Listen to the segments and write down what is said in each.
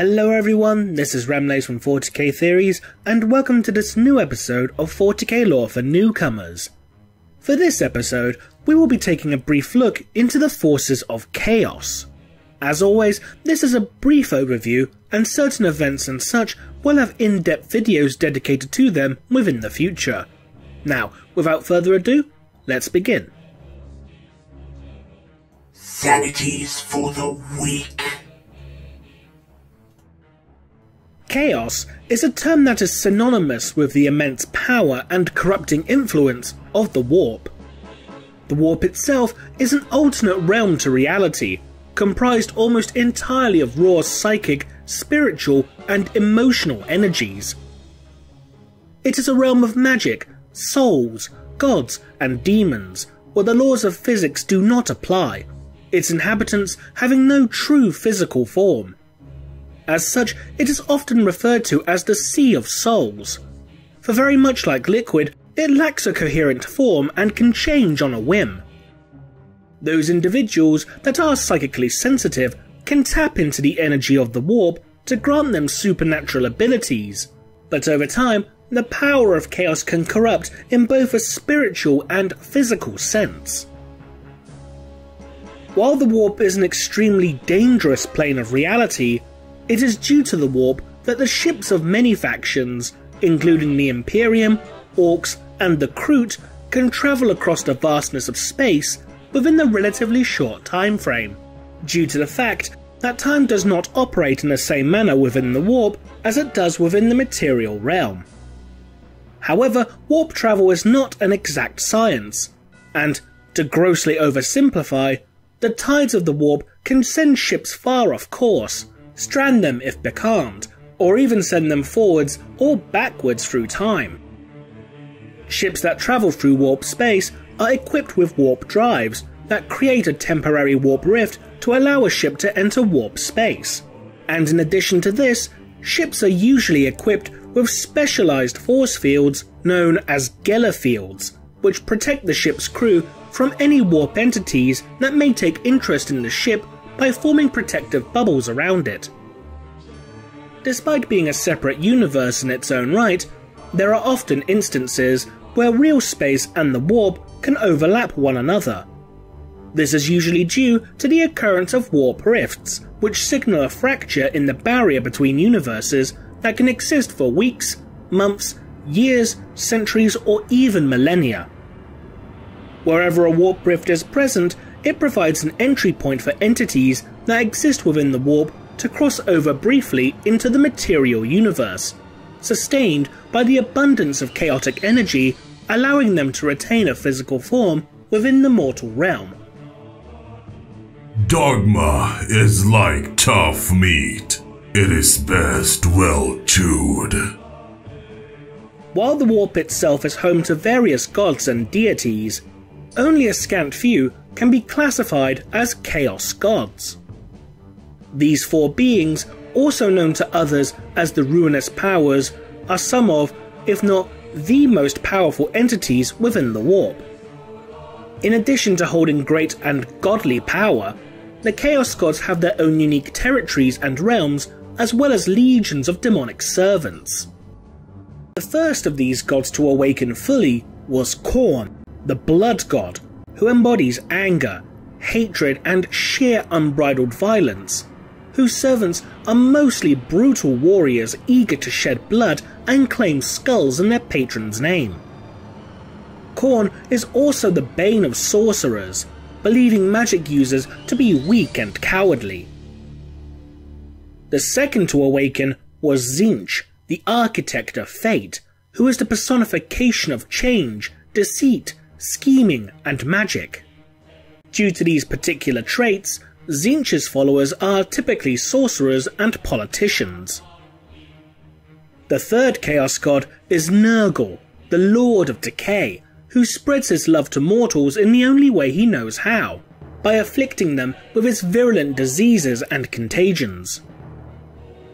Hello everyone, this is Remlays from 40k Theories, and welcome to this new episode of 40k Lore for Newcomers. For this episode, we will be taking a brief look into the forces of chaos. As always, this is a brief overview, and certain events and such will have in-depth videos dedicated to them within the future. Now, without further ado, let's begin. Sanities for the weak. Chaos is a term that is synonymous with the immense power and corrupting influence of the warp. The warp itself is an alternate realm to reality, comprised almost entirely of raw psychic, spiritual, and emotional energies. It is a realm of magic, souls, gods, and demons, where the laws of physics do not apply, its inhabitants having no true physical form. As such, it is often referred to as the Sea of Souls. For very much like liquid, it lacks a coherent form and can change on a whim. Those individuals that are psychically sensitive can tap into the energy of the warp to grant them supernatural abilities, but over time, the power of chaos can corrupt in both a spiritual and physical sense. While the warp is an extremely dangerous plane of reality, it is due to the warp that the ships of many factions, including the Imperium, Orcs, and the Kroot, can travel across the vastness of space within a relatively short time frame, due to the fact that time does not operate in the same manner within the warp as it does within the material realm. However, warp travel is not an exact science, and, to grossly oversimplify, the tides of the warp can send ships far off course, strand them if becalmed, or even send them forwards or backwards through time. Ships that travel through warp space are equipped with warp drives that create a temporary warp rift to allow a ship to enter warp space. And in addition to this, ships are usually equipped with specialized force fields known as Geller fields, which protect the ship's crew from any warp entities that may take interest in the ship by forming protective bubbles around it. Despite being a separate universe in its own right, there are often instances where real space and the warp can overlap one another. This is usually due to the occurrence of warp rifts, which signal a fracture in the barrier between universes that can exist for weeks, months, years, centuries, or even millennia. Wherever a warp rift is present, it provides an entry point for entities that exist within the warp to cross over briefly into the material universe, sustained by the abundance of chaotic energy, allowing them to retain a physical form within the mortal realm. Dogma is like tough meat. It is best well chewed. While the warp itself is home to various gods and deities, only a scant few can be classified as Chaos Gods. These four beings, also known to others as the Ruinous Powers, are some of, if not the most powerful entities within the warp. In addition to holding great and godly power, the Chaos Gods have their own unique territories and realms, as well as legions of demonic servants. The first of these gods to awaken fully was Kor, the Blood God, who embodies anger, hatred, and sheer unbridled violence, whose servants are mostly brutal warriors eager to shed blood and claim skulls in their patron's name. Kor is also the bane of sorcerers, believing magic users to be weak and cowardly. The second to awaken was Tzeentch, the Architect of Fate, who is the personification of change, deceit, scheming, and magic. Due to these particular traits, Tzeentch's followers are typically sorcerers and politicians. The third Chaos God is Nurgle, the Lord of Decay, who spreads his love to mortals in the only way he knows how, by afflicting them with his virulent diseases and contagions.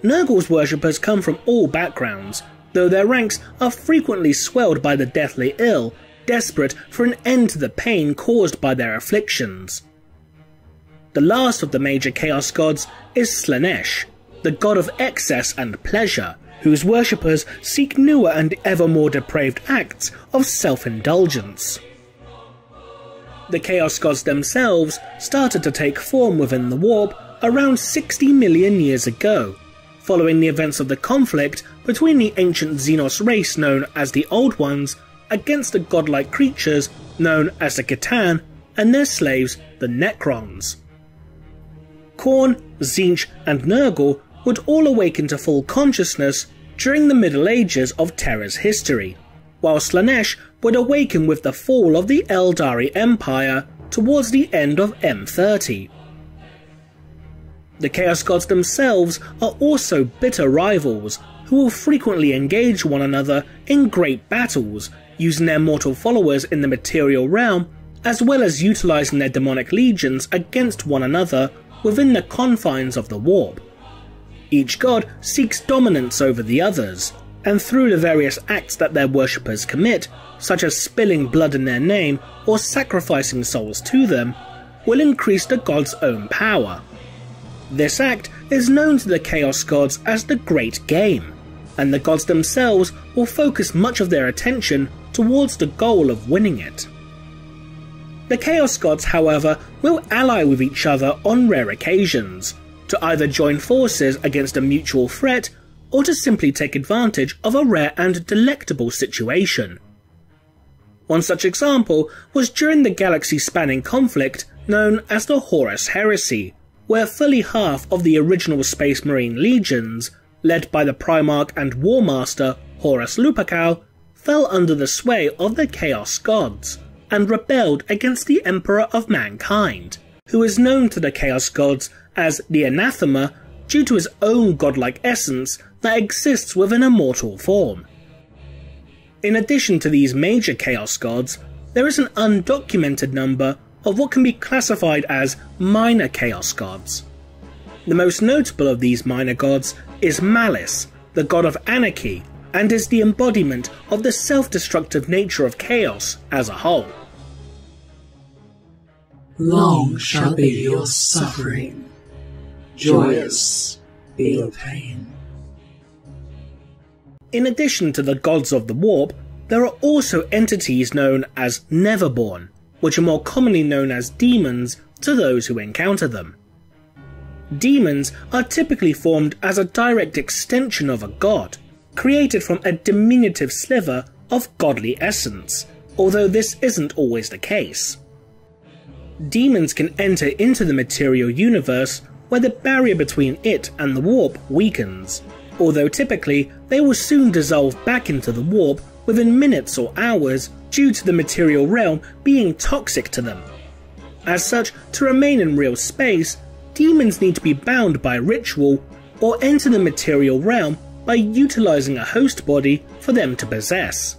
Nurgle's worshippers come from all backgrounds, though their ranks are frequently swelled by the deathly ill, desperate for an end to the pain caused by their afflictions. The last of the major Chaos Gods is Slaanesh, the god of excess and pleasure, whose worshippers seek newer and ever more depraved acts of self-indulgence. The Chaos Gods themselves started to take form within the warp around 60 million years ago, following the events of the conflict between the ancient Xenos race known as the Old Ones against the godlike creatures known as the C'tan and their slaves, the Necrons. Khorne, Tzeentch and Nurgle would all awaken to full consciousness during the Middle Ages of Terra's history, while Slaanesh would awaken with the fall of the Eldari Empire towards the end of M30. The Chaos Gods themselves are also bitter rivals who will frequently engage one another in great battles, using their mortal followers in the material realm, as well as utilising their demonic legions against one another within the confines of the warp. Each god seeks dominance over the others, and through the various acts that their worshippers commit, such as spilling blood in their name or sacrificing souls to them, will increase the god's own power. This act is known to the Chaos Gods as the Great Game, and the gods themselves will focus much of their attention towards the goal of winning it. The Chaos Gods, however, will ally with each other on rare occasions, to either join forces against a mutual threat, or to simply take advantage of a rare and delectable situation. One such example was during the galaxy-spanning conflict known as the Horus Heresy, where fully half of the original Space Marine legions, led by the Primarch and War Master Horus Lupercal, fell under the sway of the Chaos Gods, and rebelled against the Emperor of Mankind, who is known to the Chaos Gods as the Anathema due to his own godlike essence that exists within a mortal form. In addition to these major Chaos Gods, there is an undocumented number of what can be classified as minor Chaos Gods. The most notable of these minor gods is Malice, the god of anarchy, and is the embodiment of the self-destructive nature of chaos as a whole. Long shall be your suffering, joyous be your pain. In addition to the gods of the warp, there are also entities known as Neverborn, which are more commonly known as demons to those who encounter them. Demons are typically formed as a direct extension of a god, created from a diminutive sliver of godly essence, although this isn't always the case. Demons can enter into the material universe where the barrier between it and the warp weakens, although typically they will soon dissolve back into the warp within minutes or hours due to the material realm being toxic to them. As such, to remain in real space, demons need to be bound by ritual or enter the material realm by utilising a host body for them to possess.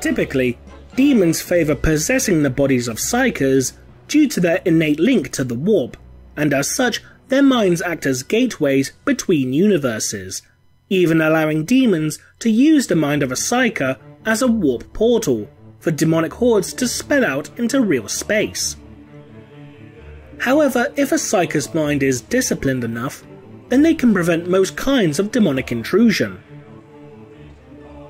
Typically, demons favour possessing the bodies of psykers due to their innate link to the warp, and as such their minds act as gateways between universes, even allowing demons to use the mind of a psyker as a warp portal for demonic hordes to spread out into real space. However, if a psyker's mind is disciplined enough, then they can prevent most kinds of demonic intrusion.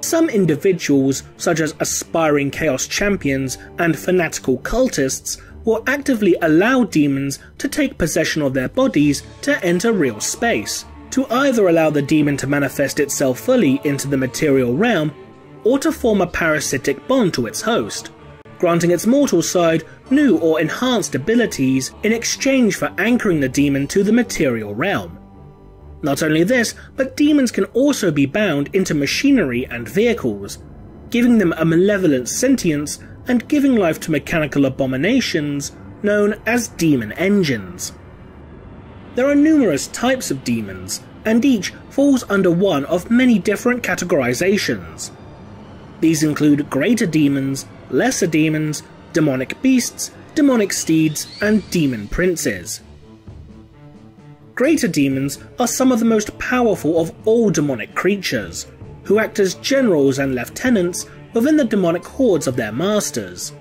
Some individuals, such as aspiring chaos champions and fanatical cultists, will actively allow demons to take possession of their bodies to enter real space, to either allow the demon to manifest itself fully into the material realm, or to form a parasitic bond to its host, granting its mortal side new or enhanced abilities in exchange for anchoring the demon to the material realm. Not only this, but demons can also be bound into machinery and vehicles, giving them a malevolent sentience and giving life to mechanical abominations known as demon engines. There are numerous types of demons, and each falls under one of many different categorizations. These include greater demons, lesser demons, demonic beasts, demonic steeds, and demon princes. Greater demons are some of the most powerful of all demonic creatures, who act as generals and lieutenants within the demonic hordes of their masters.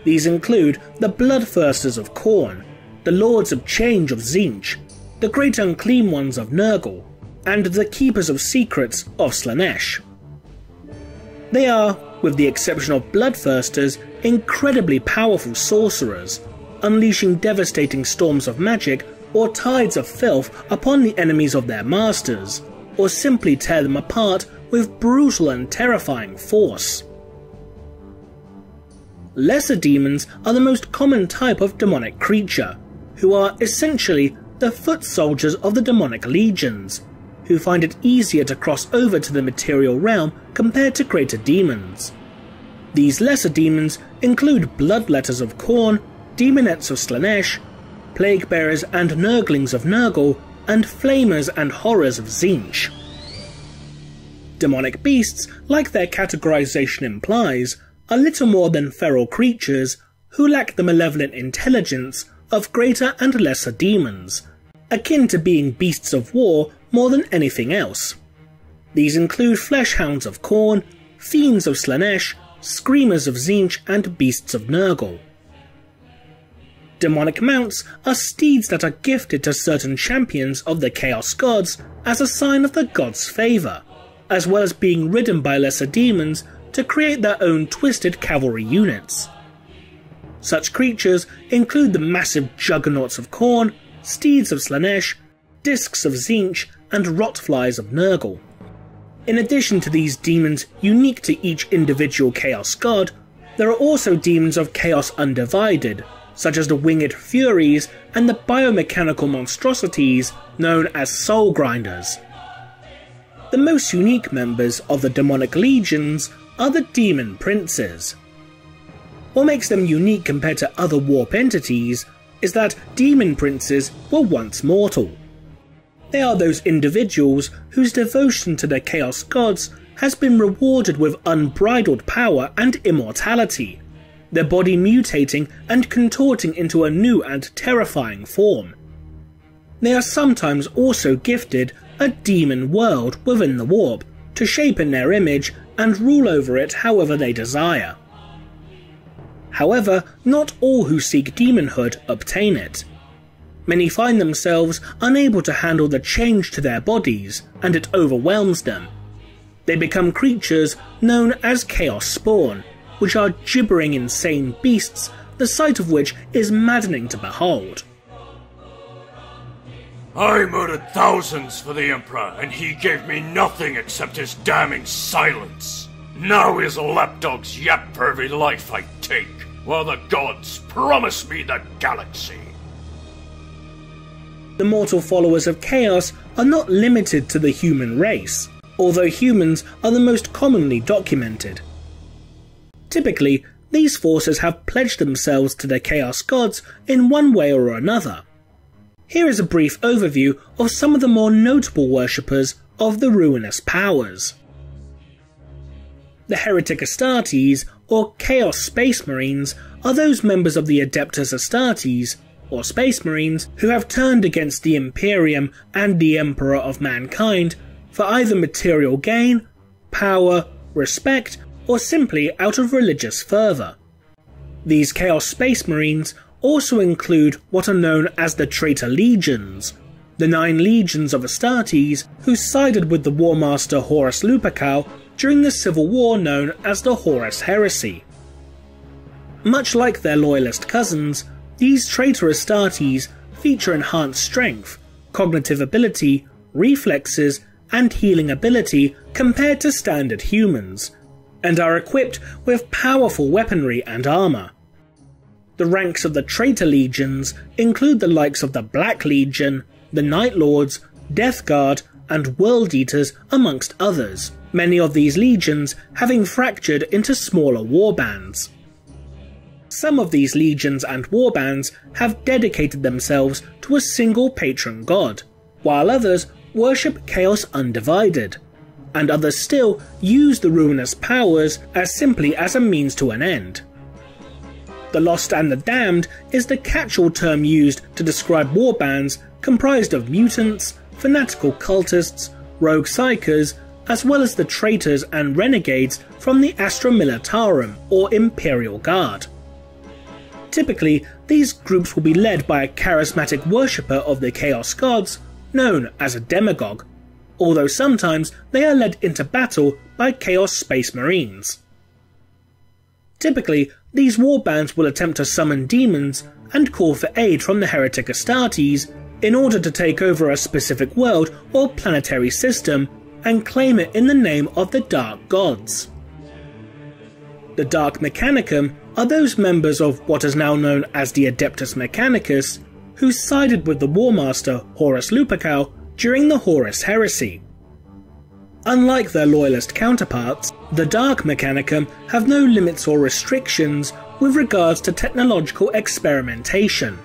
These include the Bloodthirsters of Khorne, the Lords of Change of Tzeentch, the Great Unclean Ones of Nurgle, and the Keepers of Secrets of Slaanesh. They are, with the exception of Bloodthirsters, incredibly powerful sorcerers, unleashing devastating storms of magic or tides of filth upon the enemies of their masters, or simply tear them apart with brutal and terrifying force. Lesser demons are the most common type of demonic creature, who are essentially the foot soldiers of the demonic legions, who find it easier to cross over to the material realm compared to greater demons. These lesser demons include Bloodletters of Khorne, Demonettes of Slaanesh, Plaguebearers and Nurglings of Nurgle, and Flamers and Horrors of Tzeentch. Demonic beasts, like their categorization implies, are little more than feral creatures who lack the malevolent intelligence of greater and lesser demons, akin to being beasts of war more than anything else. These include Fleshhounds of Khorne, Fiends of Slaanesh, Screamers of Tzeentch, and Beasts of Nurgle. Demonic mounts are steeds that are gifted to certain champions of the Chaos Gods as a sign of the gods' favour, as well as being ridden by lesser demons to create their own twisted cavalry units. Such creatures include the massive Juggernauts of Khorne, Steeds of Slaanesh, Discs of Tzeentch, and Rotflies of Nurgle. In addition to these demons unique to each individual Chaos God, there are also demons of Chaos Undivided, such as the Winged Furies and the biomechanical monstrosities known as Soul Grinders. The most unique members of the demonic legions are the Demon Princes. What makes them unique compared to other warp entities is that Demon Princes were once mortal. They are those individuals whose devotion to their Chaos Gods has been rewarded with unbridled power and immortality, their body mutating and contorting into a new and terrifying form. They are sometimes also gifted a demon world within the warp, to shape in their image and rule over it however they desire. However, not all who seek demonhood obtain it. Many find themselves unable to handle the change to their bodies, and it overwhelms them. They become creatures known as Chaos Spawn, which are gibbering insane beasts, the sight of which is maddening to behold. I murdered thousands for the Emperor, and he gave me nothing except his damning silence. Now his lapdog's yap for every life I take, while the gods promise me the galaxy. The mortal followers of Chaos are not limited to the human race, although humans are the most commonly documented. Typically, these forces have pledged themselves to their Chaos Gods in one way or another. Here is a brief overview of some of the more notable worshippers of the Ruinous Powers. The Heretic Astartes, or Chaos Space Marines, are those members of the Adeptus Astartes, or Space Marines, who have turned against the Imperium and the Emperor of Mankind for either material gain, power, respect, or simply out of religious fervour. These Chaos Space Marines also include what are known as the Traitor Legions, the 9 legions of Astartes who sided with the War Master Horus Lupercal during the civil war known as the Horus Heresy. Much like their loyalist cousins, these Traitor Astartes feature enhanced strength, cognitive ability, reflexes, and healing ability compared to standard humans, and are equipped with powerful weaponry and armour. The ranks of the Traitor Legions include the likes of the Black Legion, the Night Lords, Death Guard, and World Eaters amongst others, many of these legions having fractured into smaller warbands. Some of these legions and warbands have dedicated themselves to a single patron god, while others worship Chaos Undivided, and others still use the Ruinous Powers as simply as a means to an end. The Lost and the Damned is the catch-all term used to describe warbands comprised of mutants, fanatical cultists, rogue psychers, as well as the traitors and renegades from the Astra Militarum, or Imperial Guard. Typically, these groups will be led by a charismatic worshipper of the Chaos Gods, known as a demagogue, although sometimes they are led into battle by Chaos Space Marines. Typically, these warbands will attempt to summon demons and call for aid from the Heretic Astartes in order to take over a specific world or planetary system and claim it in the name of the Dark Gods. The Dark Mechanicum are those members of what is now known as the Adeptus Mechanicus who sided with the Warmaster Horus Lupercal during the Horus Heresy. Unlike their loyalist counterparts, the Dark Mechanicum have no limits or restrictions with regards to technological experimentation.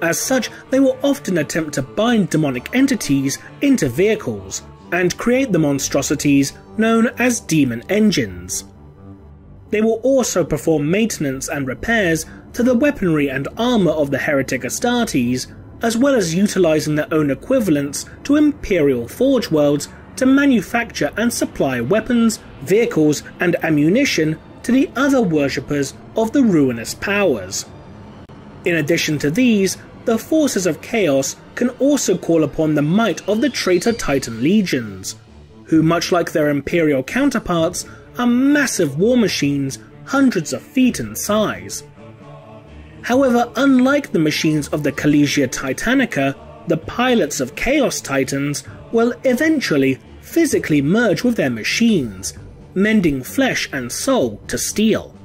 As such, they will often attempt to bind demonic entities into vehicles and create the monstrosities known as demon engines. They will also perform maintenance and repairs to the weaponry and armour of the Heretic Astartes, as well as utilising their own equivalents to Imperial Forge Worlds to manufacture and supply weapons, vehicles and ammunition to the other worshippers of the Ruinous Powers. In addition to these, the forces of Chaos can also call upon the might of the traitor Titan legions, who, much like their Imperial counterparts, are massive war machines hundreds of feet in size. However, unlike the machines of the Collegia Titanica, the pilots of Chaos Titans will eventually physically merge with their machines, mending flesh and soul to steel.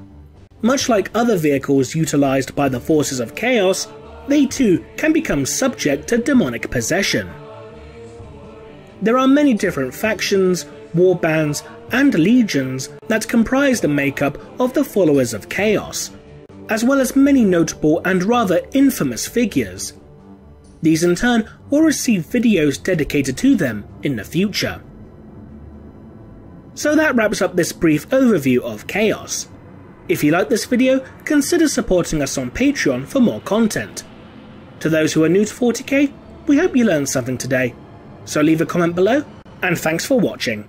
Much like other vehicles utilised by the forces of Chaos, they too can become subject to demonic possession. There are many different factions, warbands, and legions that comprise the makeup of the followers of Chaos, as well as many notable and rather infamous figures. These in turn will receive videos dedicated to them in the future. So that wraps up this brief overview of Chaos. If you like this video, consider supporting us on Patreon for more content. To those who are new to 40k, we hope you learned something today. So leave a comment below, and thanks for watching.